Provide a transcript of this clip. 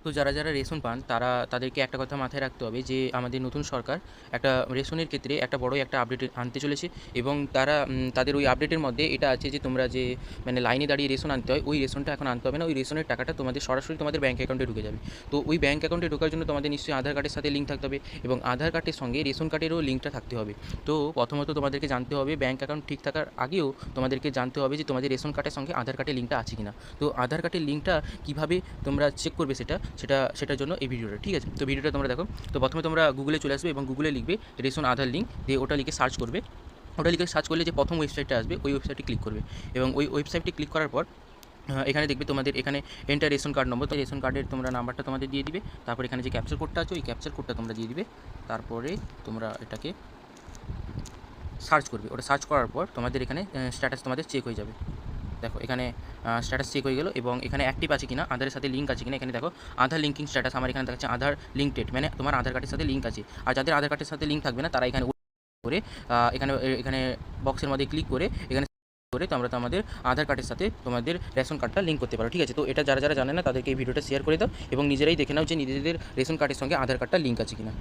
তো যারা যারা রেশন পান তাদেরকে একটা কথা মাথায় রাখতে হবে যে আমাদের নতুন সরকার একটা রেশনের ক্ষেত্রে একটা বড় একটা আপডেট আনতে চলেছে এবং তাদের ওই আপডেটের মধ্যে এটা আছে যে তোমরা যে মানে লাইনে দাঁড়িয়ে রেশন আনতে হয় ওই রেশনটা এখন আনতে হবে না। ওই রেশনের টাকাটা তোমাদের সরাসরি তোমাদের ব্যাঙ্ক অ্যাকাউন্টে ঢুকে যাবে। তো ওই ব্যাঙ্ক অ্যাকাউন্টে ঢোকার জন্য তোমাদের নিশ্চয়ই আধার কার্ডের সাথে লিঙ্ক থাকতে হবে এবং আধার কার্ডের সঙ্গে রেশন কার্ডেরও লিঙ্কটা থাকতে হবে। তো প্রথমত তোমাদেরকে জানতে হবে ব্যাঙ্ক অ্যাকাউন্ট ঠিক থাকার আগেও তোমাদেরকে জানতে হবে যে তোমাদের রেশন কার্ডের সঙ্গে আধার কার্ডের লিঙ্কটা আছে কিনা। তো আধার কার্ডের লিঙ্কটা কীভাবে তোমরা চেক করবে সেটার জন্য এই ভিডিওটা, ঠিক আছে? তো ভিডিওটা তোমরা দেখো। তো প্রথমে তোমরা গুগলে চলে আসবে এবং গুগলে লিখবে রেশন আধার লিঙ্ক, দিয়ে ওটা লিখে সার্চ করবে। ওটা লিখে সার্চ করলে যে প্রথম ওয়েবসাইটটা আসবে ওই ওয়েবসাইটে ক্লিক করবে এবং ওই ওয়েবসাইটে ক্লিক করার পর এখানে দেখবে তোমাদের এখানে এন্টার রেশন কার্ড নম্বর, তো রেশন কার্ডের তোমরা নাম্বারটা তোমাদের দিয়ে দিবে। তারপর এখানে যে ক্যাপচার কোডটা আছে ওই ক্যাপচার কোডটা তোমরা দিয়ে দিবে। তারপরে তোমরা এটাকে সার্চ করবে। ওটা সার্চ করার পর তোমাদের এখানে স্ট্যাটাস তোমাদের চেক হয়ে যাবে। দেখো এখানে স্ট্যাটাস চেক হয়ে গেল এবং এখানে অ্যাক্টিভ আছে কিনা, আধারের সাথে লিঙ্ক আছে কিনা এখানে দেখো। আধার লিঙ্কিং স্ট্যাটাস আমার এখানে দেখাচ্ছে আধার লিঙ্কড, মানে তোমার আধার কার্ডের সাথে লিঙ্ক আছে। আর যাদের আধার কার্ডের সাথে লিঙ্ক থাকবে না তারা এখানে করে এখানে এখানে বক্সের মধ্যে ক্লিক করে এখানে তোমরা তোমাদের আধার কার্ডের সাথে তোমাদের রেশন কার্ডটা লিঙ্ক করতে পারো, ঠিক আছে? তো এটা যারা যারা জানে না তাদেরকে এই ভিডিওটা শেয়ার করে দাও এবং নিজেরাই দেখে নাও যে নিজেদের রেশন কার্ডের সঙ্গে আধার কার্ডটা লিঙ্ক আছে কিনা।